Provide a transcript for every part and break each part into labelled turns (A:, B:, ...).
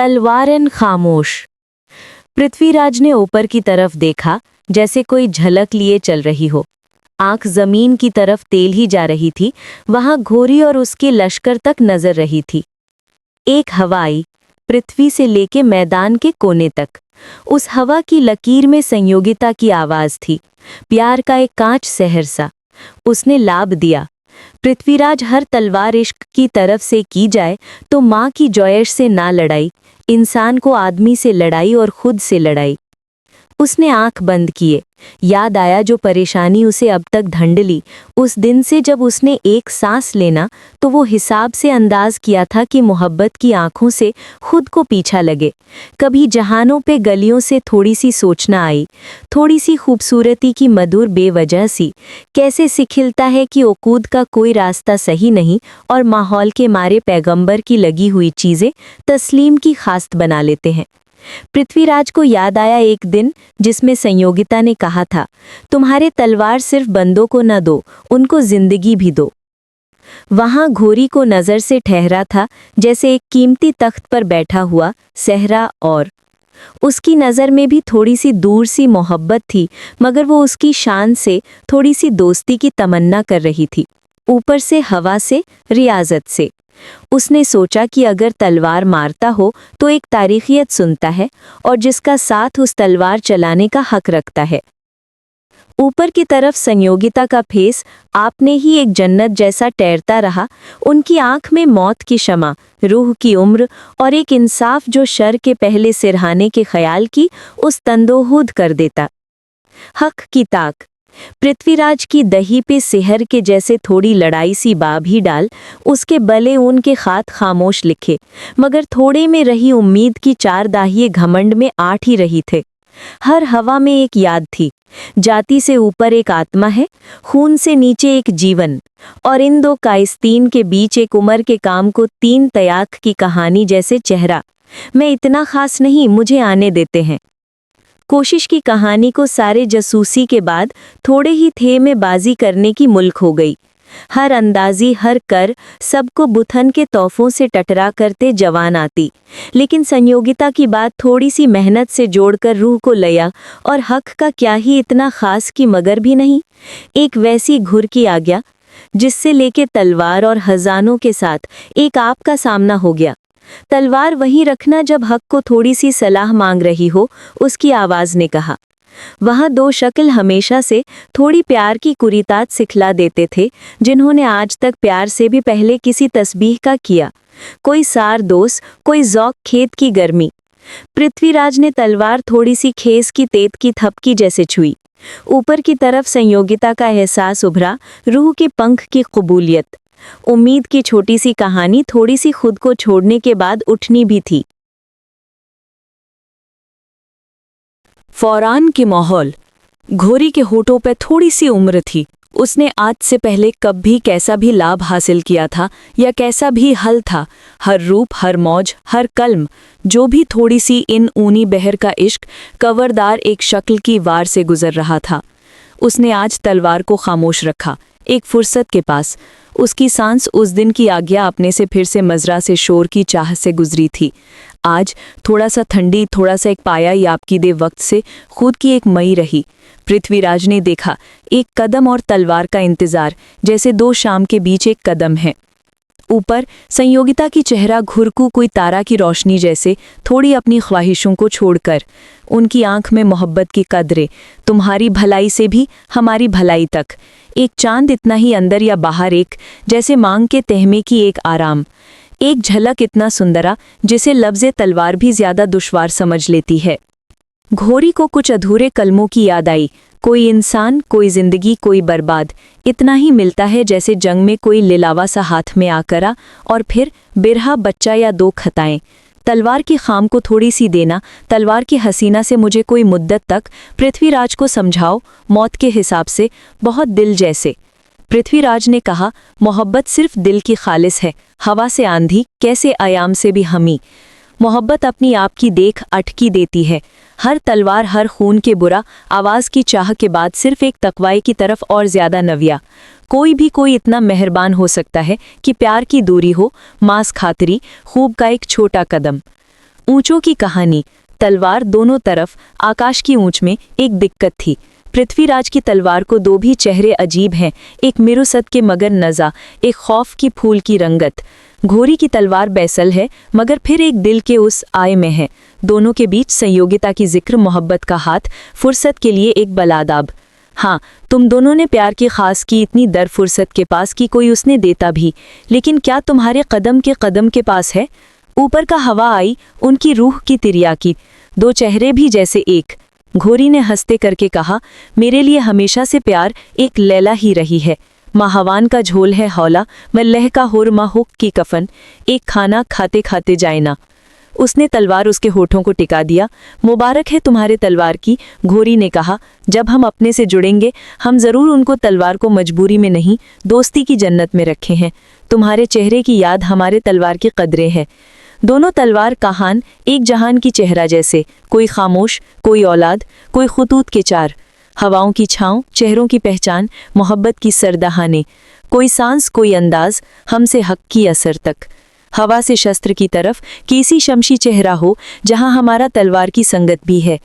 A: तलवारन खामोश। पृथ्वीराज ने ऊपर की तरफ देखा, जैसे कोई झलक लिए चल रही हो। आंख जमीन की तरफ तेल ही जा रही थी। वहां घोरी और उसके लश्कर तक नजर रही थी। एक हवा आई, पृथ्वी से लेके मैदान के कोने तक। उस हवा की लकीर में संयोगिता की आवाज थी, प्यार का एक कांच सहरसा। उसने लाभ दिया। पृथ्वीराज, हर तलवार इश्क की तरफ से की जाए तो माँ की जॉयश से ना लड़ाई, इंसान को आदमी से लड़ाई और खुद से लड़ाई। उसने आंख बंद किए। याद आया जो परेशानी उसे अब तक ढंढली, उस दिन से जब उसने एक सांस लेना तो वो हिसाब से अंदाज किया था कि मोहब्बत की आंखों से खुद को पीछा लगे। कभी जहानों पे गलियों से थोड़ी सी सोचना आई, थोड़ी सी खूबसूरती की मधुर बेवजह सी, कैसे सिखिलता है कि ओकूद का कोई रास्ता सही नहीं और माहौल के मारे पैगंबर की लगी हुई चीज़ें तस्लीम की खास्त बना लेते हैं। पृथ्वीराज को याद आया एक दिन जिसमें संयोगिता ने कहा था, तुम्हारे तलवार सिर्फ बंदों को न दो, उनको जिंदगी भी दो। वहां घोरी को नजर से ठहरा था, जैसे एक कीमती तख्त पर बैठा हुआ सहरा, और उसकी नज़र में भी थोड़ी सी दूर सी मोहब्बत थी, मगर वो उसकी शान से थोड़ी सी दोस्ती की तमन्ना कर रही थी, ऊपर से हवा से, रियाजत से। उसने सोचा कि अगर तलवार मारता हो तो एक तारीखियत सुनता है और जिसका साथ उस तलवार चलाने का हक रखता है। ऊपर की तरफ संयोगिता का फेस आपने ही एक जन्नत जैसा टैरता रहा। उनकी आंख में मौत की शमा, रूह की उम्र और एक इंसाफ जो शर के पहले सिरहाने के ख्याल की उस तंदोहूद कर देता। हक की ताक। पृथ्वीराज की दही पे सेहर के जैसे थोड़ी लड़ाई सी बाब ही डाल, उसके बले ऊन के खात खामोश लिखे, मगर थोड़े में रही उम्मीद की चार दाहिए घमंड में आठ ही रही थे। हर हवा में एक याद थी, जाति से ऊपर एक आत्मा है, खून से नीचे एक जीवन, और इन दो कायस्तीन के बीच एक उम्र के काम को तीन तयाक की कहानी जैसे चेहरा। मैं इतना खास नहीं, मुझे आने देते हैं। कोशिश की कहानी को सारे जसूसी के बाद थोड़े ही थे में बाजी करने की मुल्क हो गई। हर अंदाजी, हर कर, सबको बुथन के तोहफों से टटरा करते जवान आती, लेकिन संयोगिता की बात थोड़ी सी मेहनत से जोड़कर रूह को लया, और हक का क्या ही इतना खास कि मगर भी नहीं। एक वैसी घुर की आज्ञा जिससे लेके तलवार और हजानों के साथ एक आप का सामना हो गया। तलवार वहीं रखना जब हक को थोड़ी सी सलाह मांग रही हो, उसकी आवाज ने कहा। वहां दो शक्ल हमेशा से थोड़ी प्यार की कुरीतात सिखला देते थे, जिन्होंने आज तक प्यार से भी पहले किसी तस्बीह का किया। कोई सार दोष, कोई जौक खेत की गर्मी। पृथ्वीराज ने तलवार थोड़ी सी खेस की तेत की थपकी जैसे छुई। ऊपर की तरफ संयोगिता का एहसास उभरा, रूह के पंख की कबूलियत। उम्मीद की छोटी सी कहानी थोड़ी सी खुद को छोड़ने के बाद उठनी भी थी।
B: फौरान के माहौल। घोरी के होठों पर थोड़ी सी उम्र थी। उसने आज से पहले कब भी कैसा भी लाभ हासिल किया था या कैसा भी हल था, हर रूप, हर मौज, हर कल्म, जो भी थोड़ी सी इन ऊनी बहर का इश्क कवरदार एक शक्ल की वार से गुजर रहा था। उसने आज तलवार को खामोश रखा, एक फुर्सत के पास। उसकी सांस उस दिन की आज्ञा अपने से फिर से मजरा से शोर की चाह से गुजरी थी। आज थोड़ा सा ठंडी, थोड़ा सा एक पाया याबकी दे वक्त से खुद की एक मई रही। पृथ्वीराज ने देखा, एक कदम और तलवार का इंतजार, जैसे दो शाम के बीच एक कदम है। ऊपर संयोगिता की चेहरा घुरकू कोई तारा की रोशनी जैसे, थोड़ी अपनी ख्वाहिशों को छोड़कर। उनकी आंख में मोहब्बत की कदरें, तुम्हारी भलाई से भी हमारी भलाई तक। एक चांद इतना ही अंदर या बाहर, एक जैसे मांग के तहमे की एक आराम। एक झलक इतना सुंदरा जिसे लफ्ज़े तलवार भी ज्यादा दुश्वार समझ लेती है। घोरी को कुछ अधूरे कलमों की याद आई, कोई इंसान, कोई जिंदगी, कोई बर्बाद, इतना ही मिलता है जैसे जंग में कोई लिलावा सा हाथ में आकरा, और फिर बिरहा, बच्चा या दो खताएं। तलवार की खाम को थोड़ी सी देना, तलवार की हसीना से मुझे कोई मुद्दत तक, पृथ्वीराज को समझाओ, मौत के हिसाब से, बहुत दिल जैसे। पृथ्वीराज ने कहा, मोहब्बत सिर्फ दिल की खालिस है, हवा से आंधी, कैसे आयाम से भी हमी। मोहब्बत अपनी आप की देख अटकी देती है। हर तलवार, हर खून के बुरा आवाज़ की चाह के बाद सिर्फ एक तकवाए की तरफ और ज़्यादा नविया। कोई इतना मेहरबान हो सकता है कि प्यार की दूरी हो, मांस खातरी, खूब का एक छोटा कदम। ऊंचों की कहानी। तलवार दोनों तरफ, आकाश की ऊंच में एक दिक्कत थी। पृथ्वीराज की तलवार को दो भी चेहरे अजीब हैं, एक मिरुसत के मगर नज़ा, एक खौफ की फूल की रंगत। घोरी की तलवार बैसल है, मगर फिर एक दिल के उस आय में है। दोनों के बीच संयोगिता की जिक्र, मोहब्बत का हाथ, फुर्सत के लिए एक बलादाब। हाँ, तुम दोनों ने प्यार की खास की इतनी दर फुर्सत के पास की कोई उसने देता भी, लेकिन क्या तुम्हारे कदम के पास है? ऊपर का हवा आई, उनकी रूह की तिरिया की, दो चेहरे भी जैसे एक। घोरी ने हंसते करके कहा, मेरे लिए हमेशा से प्यार एक लैला ही रही है। माहवान का झोल है हौला, मल्लह का हुरमा हुक की कफन, एक खाना खाते खाते जाए ना। उसने तलवार उसके होठों को टिका दिया। मुबारक है तुम्हारे तलवार की, घोरी ने कहा। जब हम अपने से जुड़ेंगे, हम जरूर उनको तलवार को मजबूरी में नहीं, दोस्ती की जन्नत में रखे हैं। तुम्हारे चेहरे की याद हमारे तलवार की कदरें है। दोनों तलवार कहान, एक जहान की चेहरा जैसे, कोई खामोश, कोई औलाद, कोई खुतूत के चार। हवाओं की छाँव, चेहरों की पहचान, मोहब्बत की सरदहाने, कोई सांस, कोई अंदाज, हमसे हक की असर तक। हवा से शस्त्र की तरफ कैसी शमशी चेहरा हो, जहां हमारा तलवार की संगत भी है।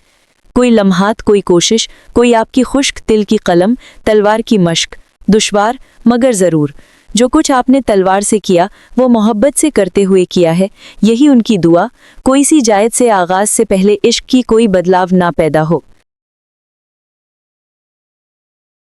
B: कोई लम्हात, कोई कोशिश, कोई आपकी खुश्क तिल की कलम, तलवार की मश्क, दुश्वार मगर ज़रूर। जो कुछ आपने तलवार से किया, वो मोहब्बत से करते हुए किया है। यही उनकी दुआ, कोई सी जायद से आगाज़ से पहले इश्क की कोई बदलाव ना पैदा हो।